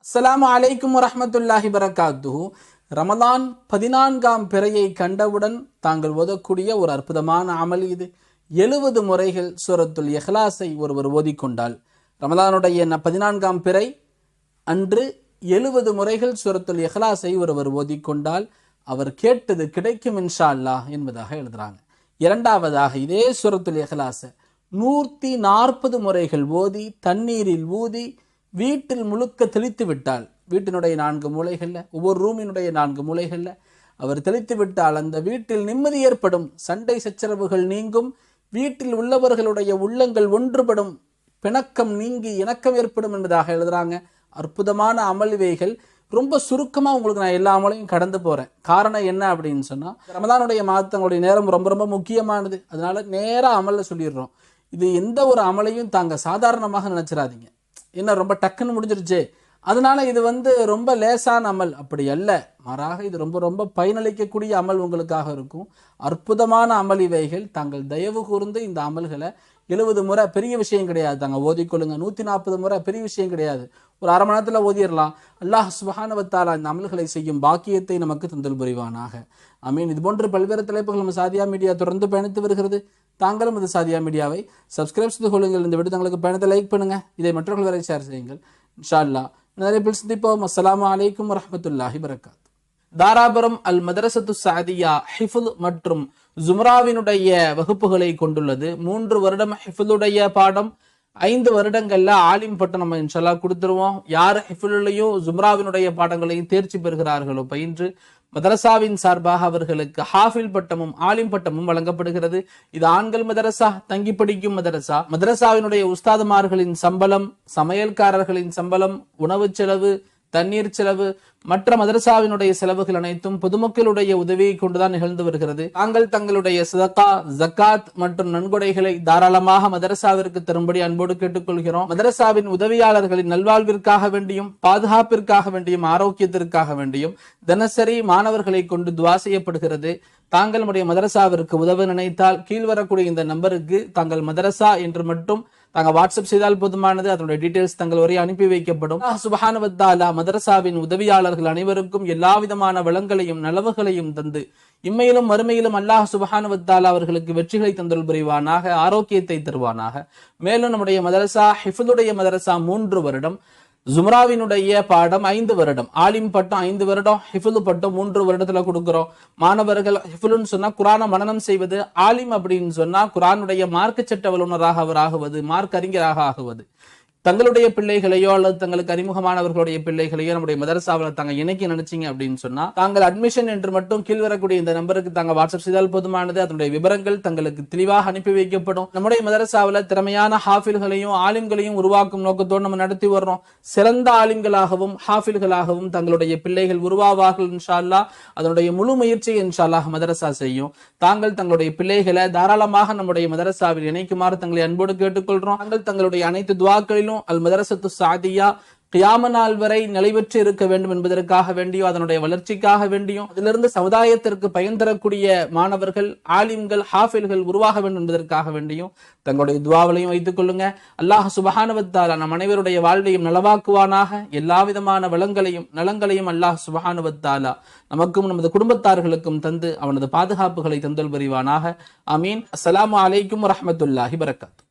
அஸ்ஸலாமு அலைக்கும் வரஹ்மத்துல்லாஹி வரகாத்துஹு. ரமலான் 14ஆம் பிறையை கண்டவுடன் தாங்கள் ஓதக்கூடிய ஒரு அற்புதமான அமல் இது. 70 முறைகள் சூரத்துல் இஹ்லாஸை ஒருவர் ஓதிக்கொண்டால், ரமலானுடைய 14ஆம் பிறை அன்று 70 முறைகள் சூரத்துல் இஹ்லாஸை ஒருவர் ஓதிக்கொண்டால் அவர் கேட்டது கிடைக்கும் இன்ஷா அல்லாஹ் என்பதாக எழுதுறாங்க. இரண்டாவதாக இதே சூரத்துல் இஹ்லாஸை 140 முறைகள் ஓதி தண்ணீரில் ஊதி வீட்டில் முழுக்க தெளித்து விட்டால், வீட்டினுடைய 4 மூலைகளில், ஒவ்வொரு ரூமினுடைய 4 மூலைகளில் அவர் தெளித்து விட்டால் அந்த வீட்டில் நிம்மதி ஏற்படும், சண்டை சச்சரவுகள் நீங்கும், வீட்டில் உள்ளவர்களுடைய உள்ளங்கள் ஒன்றுபடும், பிணக்கம் நீங்கி இணக்கம் ஏற்படும் என்பதாக எழுதுறாங்க. அற்புதமான அமல்வைகள். ரொம்ப சுருக்கமாக உங்களுக்கு நான் எல்லா அமலையும் கடந்து போகிறேன். காரணம் என்ன அப்படின்னு சொன்னால், ரமலானுடைய மாதங்களுடைய நேரம் ரொம்ப ரொம்ப முக்கியமானது. அதனால நேராக அமலில் சொல்லிடுறோம். இது எந்த ஒரு அமலையும் தாங்க சாதாரணமாக நினைச்சிடாதீங்க. என்ன ரொம்ப டக்குன்னு முடிஞ்சிருச்சு, அதனால இது ரொம்ப லேசான அமல், அப்படி அல்ல. மாறாக இது ரொம்ப ரொம்ப பயனளிக்கக்கூடிய அமல் உங்களுக்காக இருக்கும். அற்புதமான அமல் இவைகள். தாங்கள் தயவு கூர்ந்து இந்த அமல்களை 70 முறை பெரிய விஷயம் கிடையாது, தாங்க ஓதிக்கொள்ளுங்க. 140 முறை பெரிய விஷயம் கிடையாது, ஒரு அரை மணி நேரத்தில் ஓதிடலாம். அல்லாஹ் சுப்ஹானஹு வ தஆலா இந்த அமல்களை செய்யும் பாக்கியத்தை நமக்கு தந்தல் புரிவானாக. ஆமீன். இது போன்று பல்வேறு தலைப்புகள் நம்ம சாதியா மீடியா தொடர்ந்து பயணித்து வருகிறது. தாங்களும் இது சாதியா மீடியாவை சப்ஸ்கிரைப் செய்து கொள்ளுங்கள். இந்த வீடியோ தங்களுக்கு பயணத்தை லைக் பண்ணுங்க, இதை மற்றவர்கள் வரை ஷேர் செய்யுங்கள். இன்ஷா அல்லாஹ் நிறைய பேர் சந்திப்போம். அஸ்ஸலாமு அலைக்கும் வரஹ்மத்துல்லாஹி வரகாத்துஹு. தாராபுரம் அல் மதரசத்து சாதியா ஹிஃபுல் மற்றும் ஜும்ராவினுடைய வகுப்புகளை கொண்டுள்ளது. 3 வருடம் ஹிஃபுலுடைய பாடம், 5 வருடங்கள்ல ஆலிம் பட்டம் நம்ம இன்ஷா கொடுத்துருவோம். யார் ஹிஃபுலையும் ஜும்ராவினுடைய பாடங்களையும் தேர்ச்சி பெறுகிறார்களோ பயின்று மதரசாவின் சார்பாக அவர்களுக்கு ஹாஃபில் பட்டமும் ஆலிம் பட்டமும் வழங்கப்படுகிறது. இது ஆண்கள் மதரசா, தங்கி படிக்கும் மதரசா. மதரசாவினுடைய உஸ்தாதுமார்களின் சம்பளம், சமையல்காரர்களின் சம்பளம், உணவு செலவு, தண்ணீர் செலவு, மற்ற மதரசாவினுடைய செலவுகள் அனைத்தும் பொதுமக்களுடைய உதவியை கொண்டுதான் நிகழ்ந்து வருகிறது. தாங்கள் தங்களுடைய சதகா, ஜக்காத் மற்றும் நன்கொடைகளை தாராளமாக மதரசாவிற்கு தரும்படி அன்போடு கேட்டுக்கொள்கிறோம். மதரசாவின் உதவியாளர்களின் நல்வாழ்விற்காக வேண்டியும், பாதுகாப்பிற்காக வேண்டியும், ஆரோக்கியத்திற்காக வேண்டியும் தினசரி மாணவர்களை கொண்டு துவா செய்யப்படுகிறது. தாங்கள் நம்முடைய மதரசாவிற்கு உதவ நினைத்தால் கீழ் வரக்கூடிய இந்த நம்பருக்கு தாங்கள் மதரசா என்று மட்டும் தாங்க வாட்ஸ்அப் செய்தால் போதுமானது. அதனுடைய டீடைல்ஸ் தங்கள் வரை அனுப்பி வைக்கப்படும். சுப்ஹானஹு வ தஆலா மதரசாவின் உதவியாளர்கள் அனைவருக்கும் எல்லா விதமான வளங்களையும் நலவுகளையும் தந்து இம்மையிலும் மறுமையிலும் அல்லாஹ் சுப்ஹானஹு வ தஆலா அவர்களுக்கு வெற்றிகளை தந்தல் புரிவானாக, ஆரோக்கியத்தை தருவானாக. மேலும் நம்முடைய மதரசா ஹிஃபுலுடைய மதரசா 3 வருடம், ஜும்ராவினுடைய பாடம் 5 வருடம், ஆலிம் பட்டம் 5 வருடம், ஹிஃபுல் பட்டம் 3 வருடத்துல கொடுக்கிறோம். மாணவர்கள் ஹிஃபுல்னு சொன்னா குரானை மனனம் செய்வது, ஆலிம் அப்படின்னு சொன்னா குரானுடைய மார்க்க சட்ட வல்லுநராக அவர் ஆகுவது, மார்க் அறிஞராக ஆகுவது. தங்களுடைய பிள்ளைகளையோ அல்லது தங்களுக்கு அறிமுகமானவர்களுடைய பிள்ளைகளையோ நம்முடைய மதரசாவில் தாங்க இணைக்க நினைச்சீங்க அப்படின்னு சொன்னா தாங்கள் அட்மிஷன் என்று மட்டும் கீழ் வரக்கூடிய இந்த நம்பருக்கு தாங்க வாட்ஸ்அப் செய்தால் போதுமானது. அதனுடைய விவரங்கள் தங்களுக்கு தெளிவாக அனுப்பி வைக்கப்படும். நம்முடைய மதரசாவில் திறமையான ஹாஃபில்களையும் ஆலிம்களையும் உருவாக்கும் நோக்கத்தோடு நம்ம நடத்தி வர்றோம். சிறந்த ஆலிம்களாகவும் ஹாஃபில்களாகவும் தங்களுடைய பிள்ளைகள் உருவாவார்கள் இன்ஷா அல்லாஹ். அதனுடைய முழு முயற்சியை இன்ஷா அல்லாஹ் மதரசா செய்யும். தாங்கள் தங்களுடைய பிள்ளைகளை தாராளமாக நம்முடைய மதரசாவில் இணைக்குமாறு தங்களை அன்போடு கேட்டுக்கொள்றோம். தாங்கள் தங்களுடைய அனைத்து துஆக்களிலும் அல் மதரசத்து சாதியா கியாம நாள் வரை நிலைபெற்று இருக்க வேண்டும் என்பதற்காக வேண்டியும், அதனுடைய வளர்ச்சிக்காக வேண்டியும், அதிலிருந்து சமுதாயத்திற்கு பயன் தரக்கூடிய மாணவர்கள், ஆலிம்கள், ஹாஃபில்கள் உருவாக வேண்டும் என்பதற்காக வேண்டியும் தங்களுடைய துஆவிலையும் வைத்துக் கொள்ளுங்க. அல்லாஹ் சுப்ஹானஹு வ தஆலா நம் அனைவருடைய வாழ்வையும் நலவாக்குவானாக. எல்லா விதமான வளங்களையும் நலங்களையும் அல்லாஹ் சுப்ஹானஹு வ தஆலா நமக்கும் நமது குடும்பத்தார்களுக்கும் தந்து அவனது பாதுகாப்புகளை தந்தல் புரிவானாக. ஆமீன். அஸ்ஸலாமு அலைக்கும் வரஹ்மத்துல்லாஹி வரகாத்துஹு.